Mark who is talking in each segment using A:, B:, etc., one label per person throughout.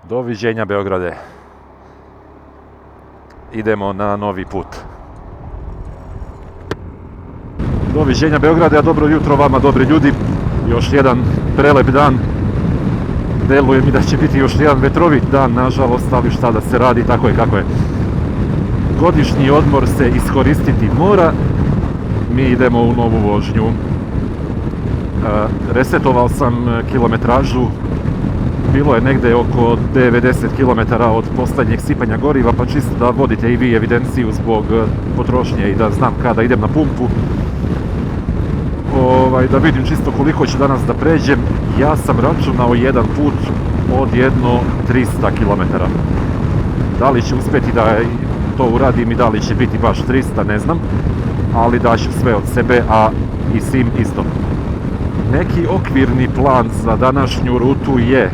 A: Doviđenja Beograde. Idemo na novi put. Doviđenja Beograde, a dobro jutro vama dobri ljudi. Još jedan prelep dan. Deluje mi da će biti još jedan vetrovit dan, nažalost, ali šta da se radi, tako je kako je. Godišnji odmor se iskoristiti mora. Mi idemo u novu vožnju. Resetovao sam kilometražu. Bilo je negde oko 90 km od posljednjeg sipanja goriva, pa čisto da vodite i vi evidenciju zbog potrošnje i da znam kada idem na pumpu. Da vidim čisto koliko ću danas da pređem. Ja sam računao jedan put od jedno 300 km. Da li će uspjeti da to uradim i da li će biti baš 300, ne znam. Ali daću sve od sebe, a i svim isto. Neki okvirni plan za današnju rutu je: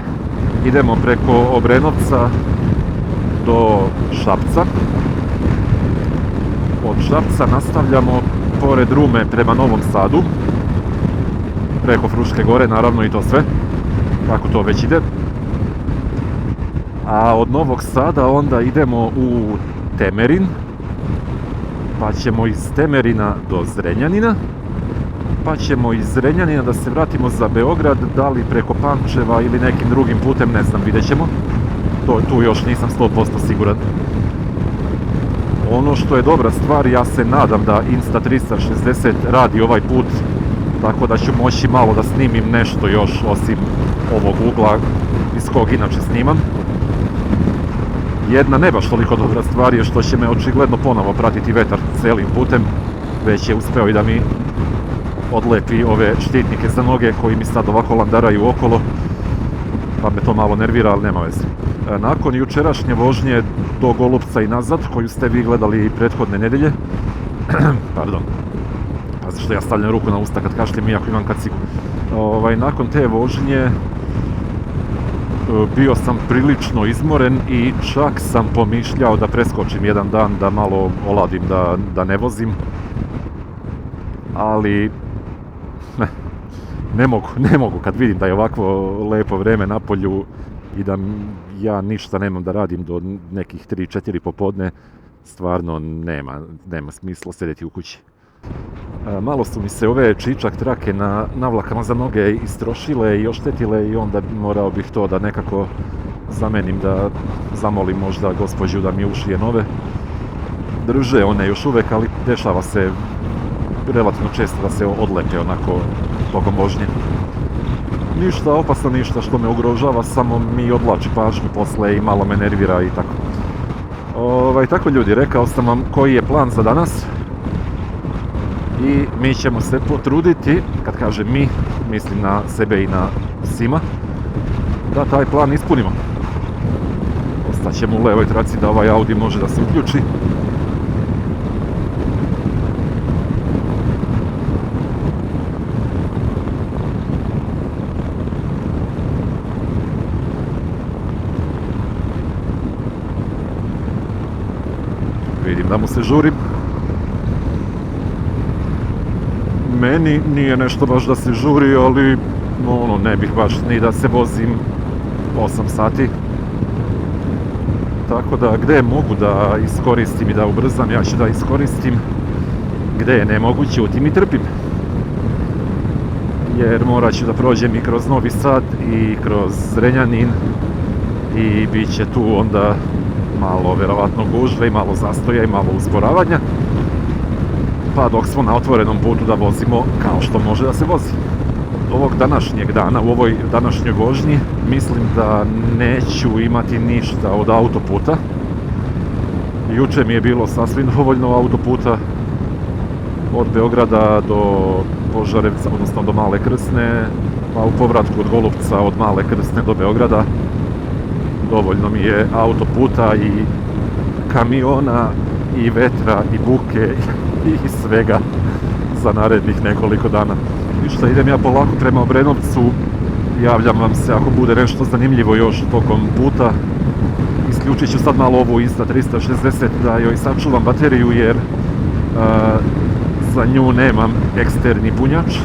A: idemo preko Obrenovca do Šapca. Od Šapca nastavljamo pored Rume prema Novom Sadu. Preko Fruške gore, naravno, i to sve. Kako to već ide. A od Novog Sada onda idemo u Temerin. Pa ćemo iz Temerina do Zrenjanina. Pa ćemo iz Zrenjanina da se vratimo za Beograd, da li preko Pančeva ili nekim drugim putem, ne znam, vidjet ćemo. Tu još nisam 100% siguran. Ono što je dobra stvar, ja se nadam da Insta360 radi ovaj put, tako da ću moći malo da snimim nešto još osim ovog ugla iz kog inače snimam. Jedna ne baš toliko dobra stvar je što će me očigledno ponovo pratiti vetar celim putem, već je uspeo i da mi odlepi ove štitnike za noge koji mi sad ovako landaraju okolo, pa me to malo nervira, ali nema veze. Nakon jučerašnje vožnje do Golupca i nazad, koju ste vi gledali prethodne nedelje, pardon, pa zašto ja stavljam ruku na usta kad kašljem iako imam kacigu. Nakon te vožnje bio sam prilično izmoren i čak sam pomišljao da preskočim jedan dan, da malo oladim, da ne vozim. Ali ne mogu kad vidim da je ovakvo lepo vreme na polju i da ja ništa nemam da radim do nekih 3-4 popodne, stvarno nema smisla sedeti u kući. Malo su mi se ove čičak trake na navlakama za noge istrošile i oštetile i onda morao bih to da nekako zamenim, da zamolim možda gospođu da mi ušije nove. Drže one još uvek, ali dešava se relativno često da se odlepe onako tokom vožnje. Ništa opasno, ništa što me ugrožava, samo mi odlači pažnju posle i malo me nervira i tako. Tako ljudi, rekao sam vam koji je plan za danas. I mi ćemo se potruditi, kad kažem mi, mislim na sebe i na Sima, da taj plan ispunimo. Ostaćemo u levoj traci da ovaj Audi može da se uključi. Vidim da mu se žuri. Meni nije nešto baš da se žuri, ali ne bih baš ni da se vozim 8 sati. Tako da gdje mogu da iskoristim i da ubrzam, ja ću da iskoristim. Gdje ne mogu, ćutim i trpim. Jer morat ću da prođem i kroz Novi Sad i kroz Zrenjanin i bit će tu onda malo verovatno gužve i malo zastoja i malo usporavanja. Pa dok smo na otvorenom putu da vozimo kao što može da se vozi. Ovog današnjeg dana, u ovoj današnjoj vožnji, mislim da neću imati ništa od autoputa. Juče mi je bilo sasvim dovoljno autoputa od Beograda do Požarevca, odnosno do Male Krsne, pa u povratku od Golupca od Male Krsne do Beograda dovoljno mi je autoputa i kamiona i vetra i buke i svega za narednih nekoliko dana. I što idem ja polako prema Obrenovcu, javljam vam se ako bude nešto zanimljivo još tokom puta. Isključit ću sad malo ovu Insta360 da joj sačuvam bateriju jer za nju nemam eksterni punjač.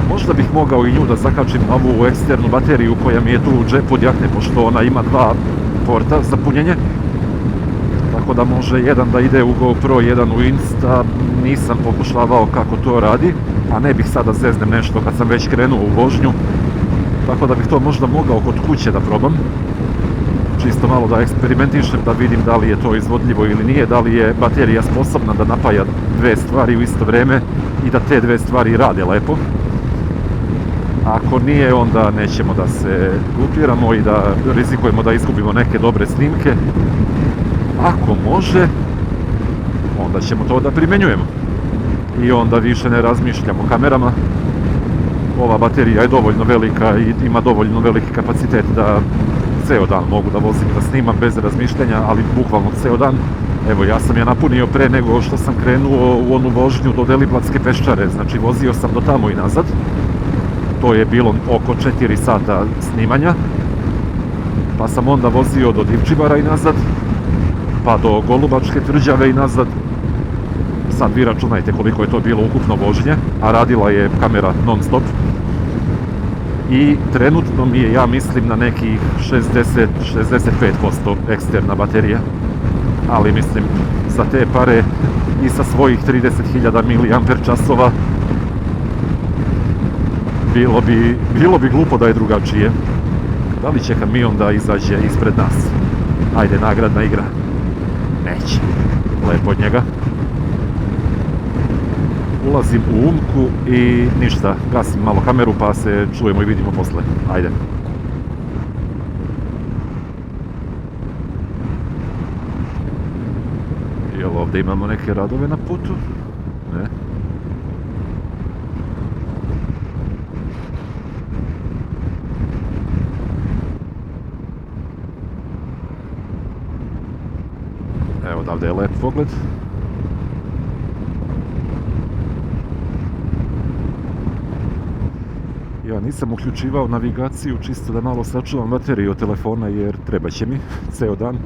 A: Možda bih mogao i nju da zakačim na ovu eksternu bateriju koja mi je tu u džepu od jakne, pošto ona ima dva porta za punjenje. Tako da može jedan da ide u GoPro, jedan u Insta. Nisam pokušavao kako to radi, a ne bih sada zeznem nešto kad sam već krenuo u vožnju. Tako da bih to možda mogao kod kuće da probam. Čisto malo da eksperimentišem, da vidim da li je to izvodljivo ili nije, da li je baterija sposobna da napaja dve stvari u isto vrijeme i da te dve stvari rade lepo. Ako nije, onda nećemo da se glupiramo i da rizikujemo da izgubimo neke dobre snimke. Ako može, onda ćemo to da primjenjujemo. I onda više ne razmišljamo o kamerama. Ova baterija je dovoljno velika i ima dovoljno veliki kapacitet da ceo dan mogu da vozim i da snimam bez razmišljanja, ali bukvalno ceo dan. Evo, ja sam je napunio pre nego što sam krenuo u onu vožnju do Deliblatske peščare, znači vozio sam do tamo i nazad. To je bilo oko 4 sata snimanja, pa sam onda vozio do Divčibara i nazad, pa do Golubačke tvrđave i nazad. Sad vi računajte koliko je to bilo ukupno vožnje, a radila je kamera non stop. I trenutno mi je, ja mislim, na nekih 60-65% eksterna baterija. Ali mislim, za te pare i sa svojih 30.000 mAh bilo bi glupo da je drugačije. Da li će kamion da izađe ispred nas? Ajde, nagradna igra. Neće. Lepo od njega. Ulazim u Umku i ništa, gasim malo kameru pa se čujemo i vidimo posle. Ajde. Jel ovdje imamo neke radove na putu? Ne. Evo, odavde je lep pogled. Ja nisam uključivao navigaciju čisto da malo sačuvam bateriju od telefona jer treba će mi ceo dan.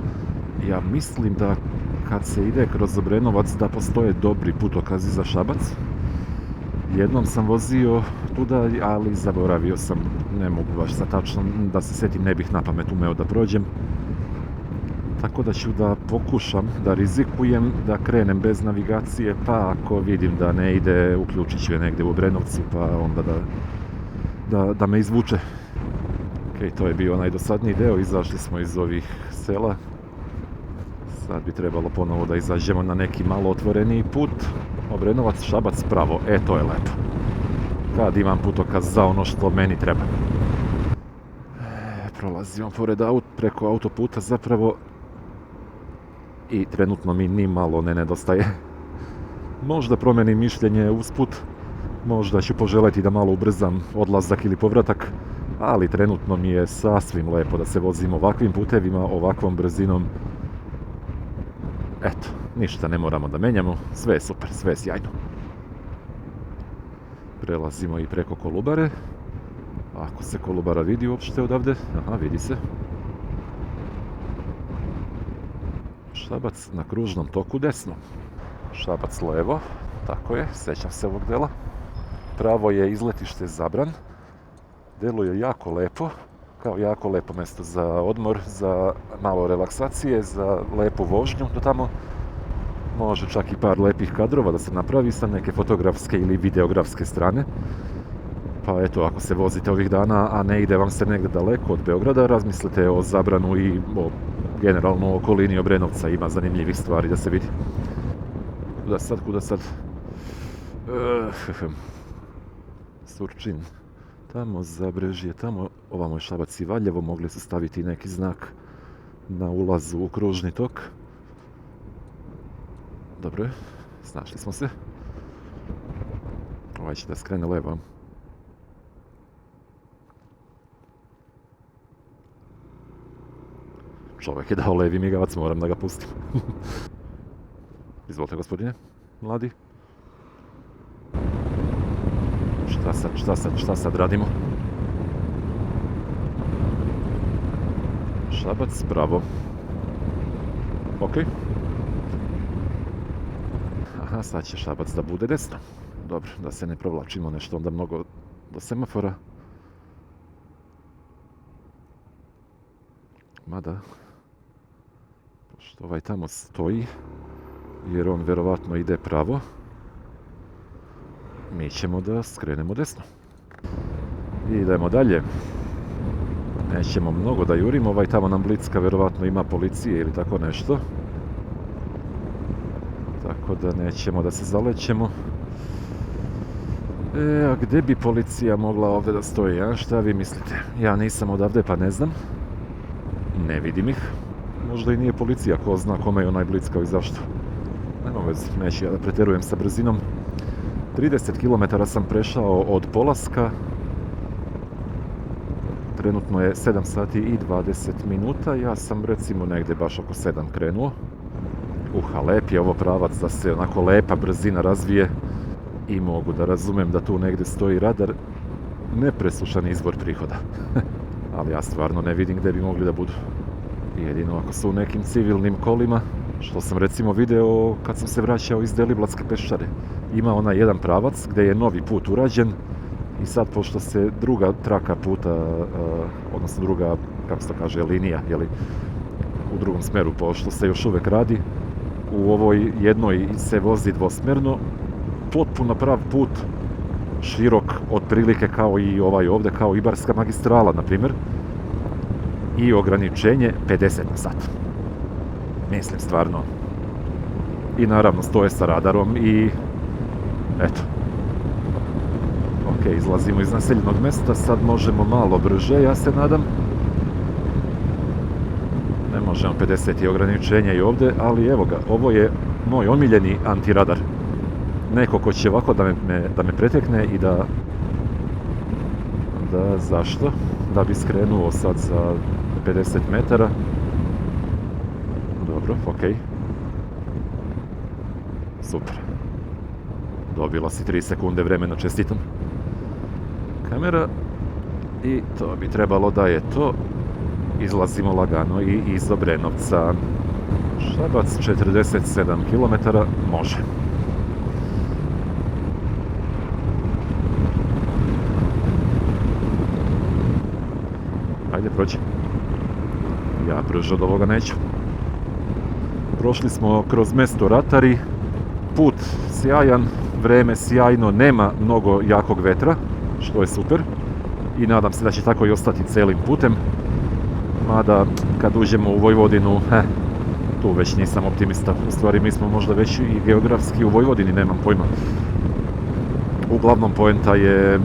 A: Ja mislim da kad se ide kroz Obrenovac da postoje dobri putokazi za Šabac. Jednom sam vozio tuda, ali zaboravio sam, ne mogu baš sad tačno da se setim, ne bih na pamet umeo da prođem. Tako da ću da pokušam da rizikujem, da krenem bez navigacije, pa ako vidim da ne ide, uključit ću je negdje u Obrenovcu, pa onda da me izvuče. Ok, to je bio onaj dosadniji deo, izašli smo iz ovih sela. Sad bi trebalo ponovo da izađemo na neki malo otvoreniji put. Obrenovac, Šabac, pravo, to je lepo. Kad imam putokaz za ono što meni treba. Prolazimo pored preko autoputa zapravo. I trenutno mi ni malo ne nedostaje. Možda promenim mišljenje usput. Možda ću poželeti da malo ubrzam odlazak ili povratak, ali trenutno mi je sasvim lepo da se vozim ovakvim putevima, ovakvom brzinom. Eto, ništa ne moramo da menjamo, sve je super, sve je sjajno. Prelazimo i preko Kolubare. Ako se Kolubara vidi uopšte odavde, aha, vidi se. Šabac na kružnom toku desno. Šabac levo, tako je, sećam se ovog dela. Pravo je izletište Zabran. Deluje jako lepo, kao jako lepo mjesto za odmor, za malo relaksacije, za lepu vožnju do tamo. Može čak i par lepih kadrova da se napravi sa neke fotografske ili videografske strane. Pa eto, ako se vozite ovih dana, a ne ide vam se negdje daleko od Beograda, razmislite o Zabranu i o generalno okolini Obrenovca, ima zanimljivih stvari da se vidi. Kuda sad? Surčin. Tamo Zabrežje, tamo ovamo je Šabac i Valjevo, mogli su staviti neki znak na ulazu u kružni tok. Dobro je, snašli smo se. Ovaj će da skrene levo. Čovjek je dao levi migavac, moram da ga pustim. Izvolite, gospodine, mladi. Šta sad radimo? Šabac, bravo. Ok. Aha, sad će Šabac da bude desno. Dobro, da se ne provlačimo nešto onda mnogo do semafora. Mada, pošto ovaj tamo stoji, jer on vjerovatno ide pravo, mi ćemo da skrenemo desno. I idemo dalje. Nećemo mnogo da jurimo, ovaj tamo nam blicka vjerovatno ima policije ili tako nešto. Tako da nećemo da se zalećemo. A gdje bi policija mogla ovdje da stoji, a šta vi mislite? Ja nisam odavde pa ne znam. Ne vidim ih. Možda i nije policija, ko zna kome je onaj blickao i zašto. Nema veze, neću ja da preterujem sa brzinom. 30 km sam prešao od polaska. Trenutno je 7 sati i 20 minuta. Ja sam recimo negdje baš oko 7 krenuo. Lep je ovo pravac da se onako lepa brzina razvije. I mogu da razumem da tu negdje stoji radar. Nepreslušan izvor prihoda. Ali ja stvarno ne vidim gdje bi mogli da budu. Jedino ako su u nekim civilnim kolima, što sam recimo video kad sam se vraćao iz Deliblatske peščare. Ima onaj jedan pravac gdje je novi put urađen i sad pošto se druga traka puta, odnosno druga, kako se to kaže, linija, jeli, u drugom smjeru, pošto se još uvijek radi, u ovoj jednoj se vozi dvosmjerno, potpuno prav put, širok otprilike kao i ovaj ovdje, kao Ibarska magistrala, na primjer, i ograničenje 50 na sat. Mislim, stvarno. I naravno stoje sa radarom i eto. Ok, izlazimo iz naseljenog mjesta, sad možemo malo brže, ja se nadam. Ne možemo 50 i ograničenja i ovdje, ali evo ga, ovo je moj omiljeni antiradar. Neko ko će ovako da me pretekne i da zašto? Da bi skrenuo sad za 50 metara. Dobro, ok. Super. Dobila si 3 sekunde vremena, čestitam. Kamera. I to bi trebalo da je to. Izlazimo lagano i iz Obrenovca. Šabac 47 km, može. Ajde, prođi. Ja brže od ovoga neću. Prošli smo kroz mjesto Ratari. Put sjajan, vreme sjajno, nema mnogo jakog vetra, što je super. I nadam se da će tako i ostati cijelim putem. Mada, kad uđemo u Vojvodinu, tu već nisam optimista. U stvari, mi smo možda već i geografski u Vojvodini, nemam pojma. Uglavnom, poenta je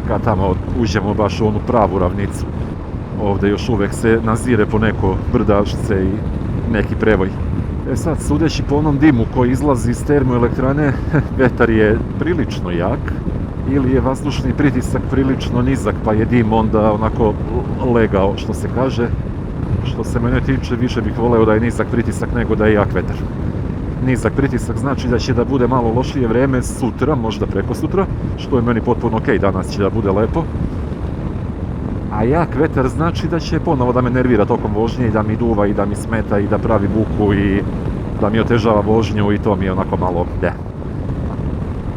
A: kad tamo uđemo baš u onu pravu ravnicu. Ovdje još uvijek se nazire po neko brdašce i neki prevoj. Sad, sudeći po onom dimu koji izlazi iz termoelektrane, vetar je prilično jak ili je vazdušni pritisak prilično nizak, pa je dim onda onako legao, što se kaže. Što se mene tiče, više bih voleo da je nizak pritisak nego da je jak vetar. Nizak pritisak znači da će da bude malo lošije vreme sutra, možda preko sutra, što je meni potpuno ok, danas će da bude lepo. A jak vetar znači da će ponovo da me nervira tokom vožnje i da mi duva i da mi smeta i da pravi buku i da mi otežava vožnju i to mi je onako malo de.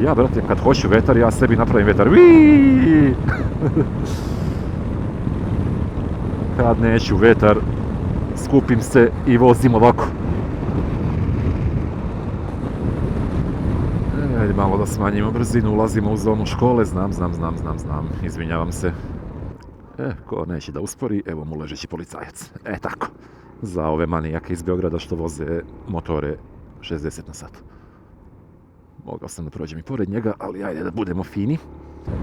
A: Ja, brate, kad hoću vetar, ja sebi napravim vetar. Viiii! Kad neću vetar, skupim se i vozim ovako. Ajde malo da smanjimo brzinu, ulazimo u zonu škole, znam, izvinjavam se. Ko neće da uspori, evo mu ležeći policajac. Tako. Za ove manijake iz Beograda što voze motore 60 na sat. Mogao sam da prođem i pored njega, ali ajde da budemo fini.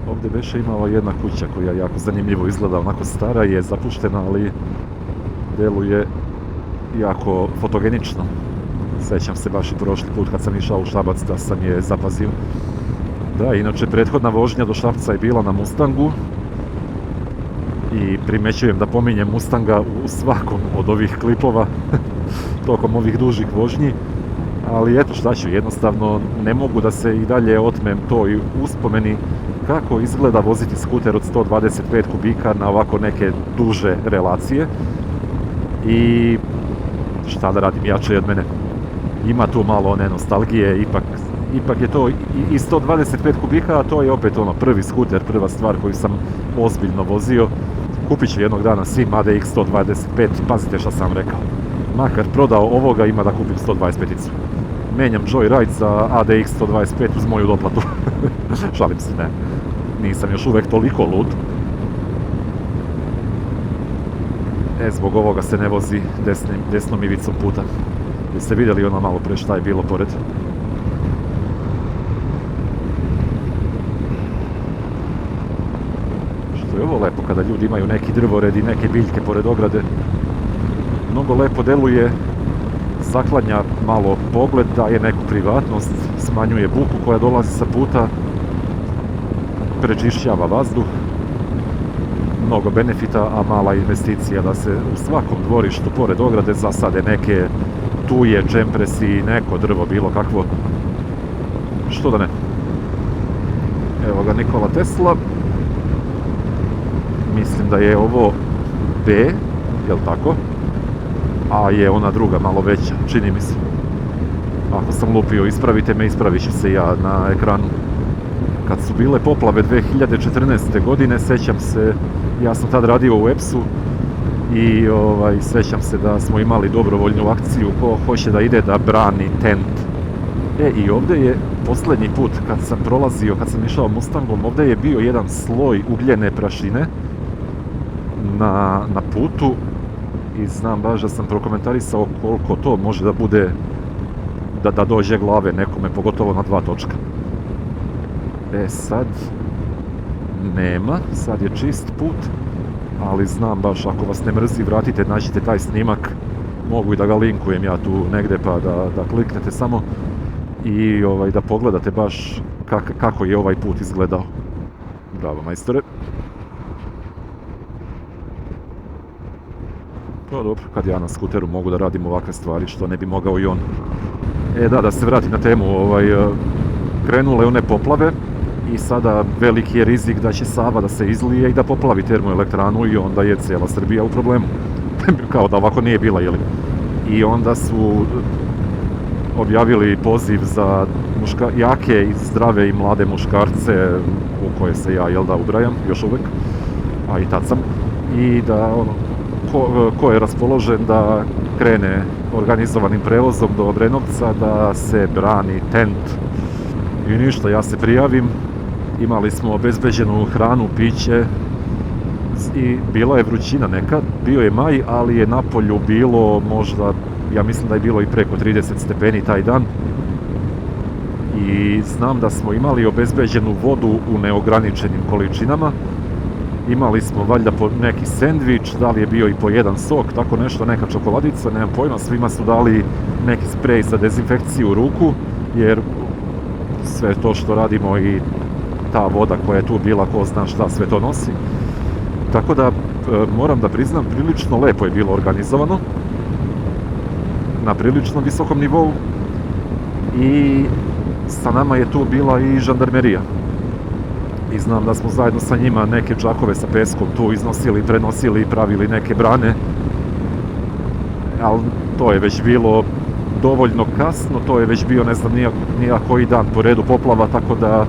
A: Ovdje beše imala jedna kuća koja jako zanimljivo izgleda, onako stara je, zapuštena, ali deluje jako fotogenično. Sećam se baš i prošli put kad sam išao u Šabac da sam je zapazio. Da, inače prethodna vožnja do Šapca je bila na Mustangu. I primećujem da pominjem Mustanga u svakom od ovih klipova tokom ovih dužih vožnji. Ali eto šta ću, jednostavno ne mogu da se i dalje otmem toj uspomeni kako izgleda voziti skuter od 125 kubika na ovako neke duže relacije. I šta da radim, jače je od mene. Ima tu malo one nostalgije, ipak ipak je to i 125 kubika, a to je opet ono prvi skuter, prva stvar koju sam ozbiljno vozio. Kupit ću jednog dana Sim ADX 125, pazite što sam rekao. Makar prodao ovoga, ima da kupim 125-icu. Menjam Joyride za ADX 125 uz moju doplatu. Šalim se, ne. Nisam još uvijek toliko lud. Zbog ovoga se ne vozi desnom ivicom puta. Jeste vidjeli ono malo pre šta je bilo pored? Što je ovo lepo kada ljudi imaju neki drvored i neke biljke pored ograde. Mnogo lepo deluje, zaklanja malo pogled, daje neku privatnost, smanjuje buku koja dolazi sa puta, prečišćava vazduh. Mnogo benefita, a mala investicija da se u svakom dvorištu pored ograde zasade neke tuje, čempresi, neko drvo, bilo kakvo. Što da ne? Evo ga Nikola Tesla. Mislim da je ovo B, jel tako? A je ona druga, malo veća, čini mi se. Ako sam lupio, ispravite me, ispravit ću se ja na ekranu. Kad su bile poplave 2014. godine, sećam se, ja sam tad radio u EPS-u i sećam se da smo imali dobrovoljnu akciju ko hoće da ide da brani tent. I ovdje je posljednji put kad sam prolazio, kad sam išao Mustangom, ovdje je bio jedan sloj ugljene prašine na putu i znam baš da sam prokomentarisao koliko to može da bude da dođe glave nekome, pogotovo na 2 točka. Sad nema, sad je čist put, ali znam baš ako vas ne mrzi, vratite, nađite taj snimak, mogu i da ga linkujem ja tu negdje pa da kliknete samo i da pogledate baš kako je ovaj put izgledao. Bravo majstore. Pa dobro, kad ja na skuteru mogu da radim ovakve stvari, što ne bi mogao i on. Da se vratim na temu, krenule one poplave i sada veliki je rizik da će Sava da se izlije i da poplavi termoelektranu i onda je cijela Srbija u problemu. Kao da ovako nije bila, jeli? I onda su objavili poziv za jake i zdrave i mlade muškarce u koje se ja, ubrajam, još uvijek, a i tad sam, i da ko je raspoložen da krene organizovanim prevozom do Obrenovca da se brani tent. I ništa, ja se prijavim, imali smo obezbeđenu hranu, piće i bila je vrućina neka, bio je maj, ali je na polju bilo možda, ja mislim da je bilo i preko 30 stepeni taj dan. I znam da smo imali obezbeđenu vodu u neograničenim količinama. Imali smo valjda po neki sendvič, da li je bio i po jedan sok, tako nešto, neka čokoladica, nemam pojma, svima su dali neki sprej za dezinfekciju ruku, jer sve to što radimo i ta voda koja je tu bila, ko zna šta sve to nosi. Tako da, moram da priznam, prilično lepo je bilo organizovano, na prilično visokom nivou i sa nama je tu bila i žandarmerija. I znam da smo zajedno sa njima neke džakove sa peskom tu iznosili, prenosili i pravili neke brane. Ali to je već bilo dovoljno kasno, to je već bio ne znam nija koji dan po redu poplava, tako da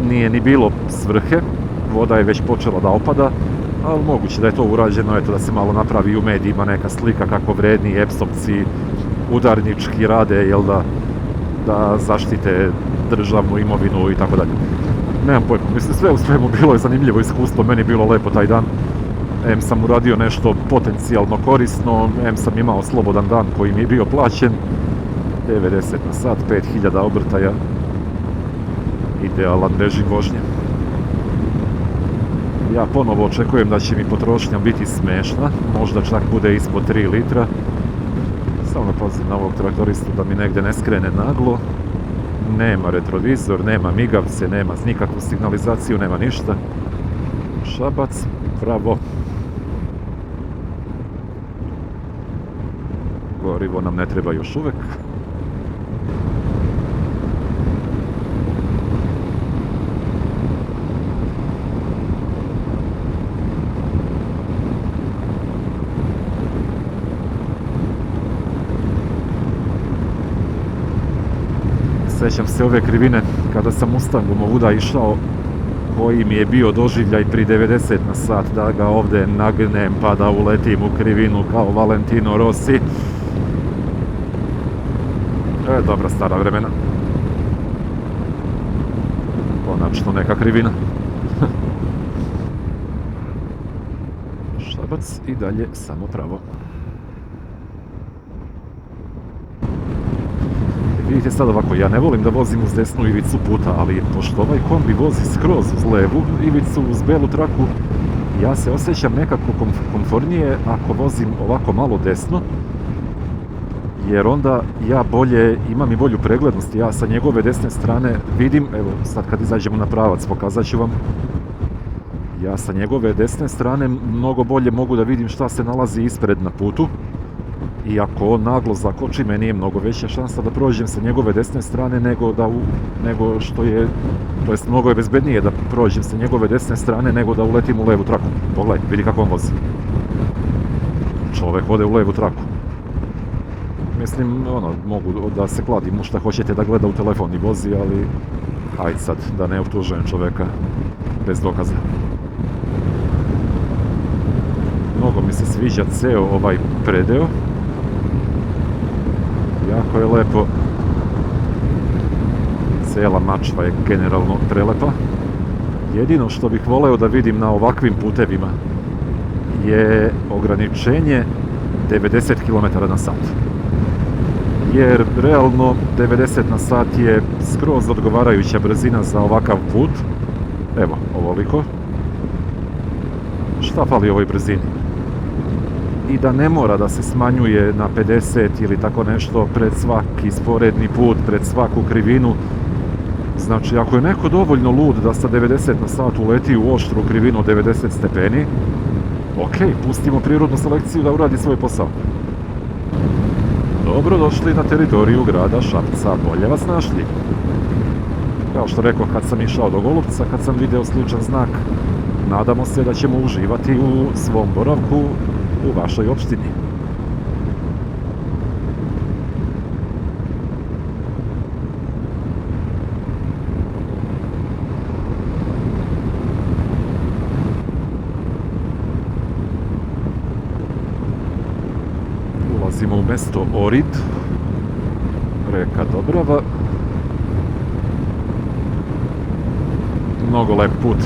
A: nije ni bilo svrhe. Voda je već počela da opada, ali moguće da je to urađeno, eto da se malo napravi u medijima neka slika kako vredni EPS-ovci udarnički rade, da zaštite državnu imovinu i tako dalje. Nemam pojma, mislim sve u svemu bilo je zanimljivo iskustvo, meni je bilo lepo taj dan. Em sam uradio nešto potencijalno korisno, em sam imao slobodan dan koji mi je bio plaćen. 90 na sat, 5000 obrtaja. Idealan režim vožnje. Ja ponovo očekujem da će mi potrošnja biti smešna, možda čak bude ispod 3 litra. Samo pazim na ovog traktoristu da mi negdje ne skrene naglo. Nema retrovizor, nema migavce, nema nikakvu signalizaciju, nema ništa. Šabac, bravo. Gorivo nam ne treba još uvek. Sjećam se ove krivine kada sam Mustangom ovuda išao, koji mi je bio doživljaj pri 90 na sat, da ga ovdje nagnem pa da uletim u krivinu kao Valentino Rossi. Dobra stara vremena. Konačno neka krivina. Šabac i dalje samo pravo. Vidite sad ovako, ja ne volim da vozim uz desnu ivicu puta, ali pošto ovaj kombi vozi skroz uz levu ivicu, uz belu traku, ja se osjećam nekako komfornije ako vozim ovako malo desno, jer onda ja imam i bolju preglednost, ja sa njegove desne strane vidim, evo sad kad izađemo na pravac pokazat ću vam, ja sa njegove desne strane mnogo bolje mogu da vidim šta se nalazi ispred na putu. I ako on naglo zakoči, meni je mnogo veća šansa da prođem sa njegove desne strane nego što je, to jest mnogo je bezbednije da prođem sa njegove desne strane nego da uletim u levu traku. Pogledaj, vidi kako on vozi. Čovjek ode u levu traku. Mislim, mogu da se kladim u šta hoćete da gleda u telefon i vozi, ali hajde sad da ne optužujem čovjeka bez dokaza. Mnogo mi se sviđa ceo ovaj predeo. Jako je lepo. Cijela mačva je generalno prelepa. Jedino što bih voleo da vidim na ovakvim putevima je ograničenje 90 km na sat. Jer realno 90 na sat je skroz odgovarajuća brzina za ovakav put. Evo, ovoliko. Šta fali ovoj brzini? I da ne mora da se smanjuje na 50 ili tako nešto pred svaki sporedni put, pred svaku krivinu. Znači, ako je neko dovoljno lud da sa 90 na sat uleti u oštru krivinu 90 stepeni, ok, pustimo prirodnu selekciju da uradi svoj posao. Dobro došli na teritoriju grada Šapca, bolje vas našli. Kao što rekao, kad sam išao do Golupca, kad sam video sličan znak, nadamo se da ćemo uživati u svom boravku u vašoj opštini. Ulazimo u mesto Orid, reka Dobrava. Mnogo lep put.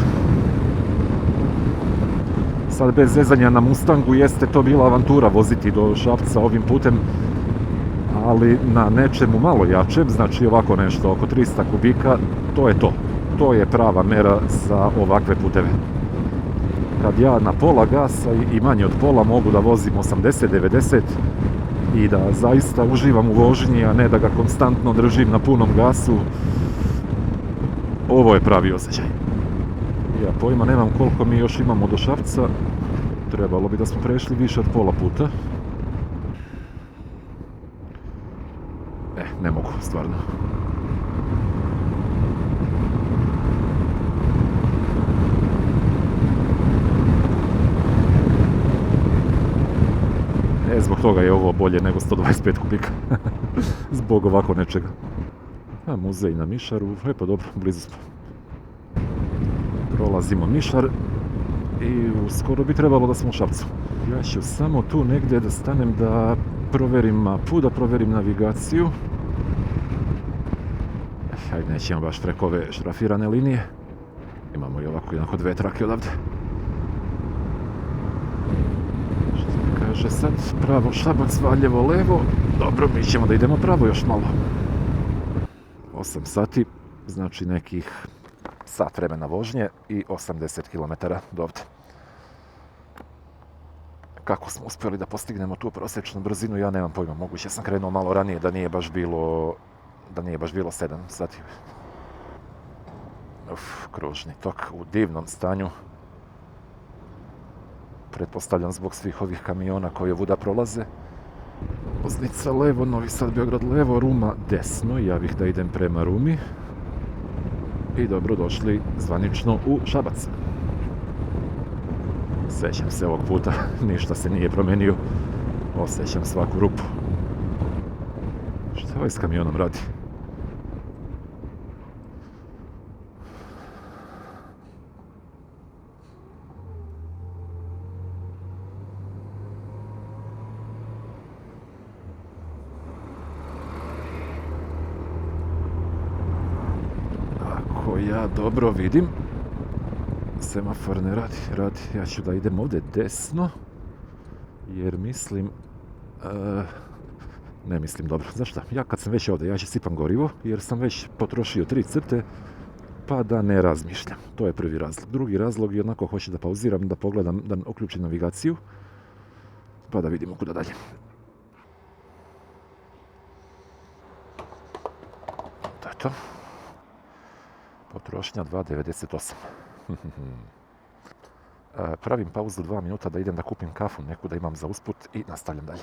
A: Sad bez zezanja na Mustangu jeste to bila avantura voziti do Šapca ovim putem, ali na nečemu malo jačem, znači ovako nešto oko 300 kubika, to je to. To je prava mera za ovakve puteve. Kad ja na pola gasa i manje od pola mogu da vozim 80-90 i da zaista uživam u vožnji, a ne da ga konstantno držim na punom gasu, ovo je pravi osjećaj. Ja pojma nemam koliko mi još imamo do Šapca, trebalo bi da smo prešli više od pola puta. Ne mogu, stvarno. Zbog toga je ovo bolje nego 125 kubika. Zbog ovako nečega. A muzej na Mišaru, pa dobro, blizu smo. Prolazimo Mišar i uskoro bi trebalo da smo u Šapcu. Ja ću samo tu negdje da stanem da proverim mapu, da proverim navigaciju. Hajde, nećemo baš preko ove šrafirane linije. Imamo i ovako jednako 2 trake odavde. Što kaže sad? Pravo Šabac, Valjevo, levo. Dobro, mi ćemo da idemo pravo još malo. 8 sati, znači nekih sat vremena vožnje i 80 km do ovdje. Kako smo uspjeli da postignemo tu prosječnu brzinu, ja nemam pojma. Moguće sam krenuo malo ranije, da nije baš bilo 7 sati. Kružni tok u divnom stanju. Pretpostavljam zbog svih ovih kamiona koji ovuda prolaze. Loznica levo, Novi Sad, Beograd levo, Ruma desno. Ja bih da idem prema Rumi. I dobro došli zvanično u Šabac. Sjećam se ovog puta, ništa se nije promenio. Osjećam svaku rupu. Šta ovaj s kamionom radi? ja dobro vidim. Semafor ne radi. Ja ću da idem ovdje desno. Jer mislim... ne mislim dobro. Znaš šta, ja kad sam već ovdje, ja ću sipam gorivo, jer sam već potrošio 3 crte, pa da ne razmišljam. To je prvi razlog. Drugi razlog je onako hoću da pauziram, da pogledam, da uključim navigaciju, pa da vidimo kuda dalje. To je to. Potrošnja 2,98. Pravim pauzu 2 minuta da idem da kupim kafu neku da imam za usput i nastavljam dalje.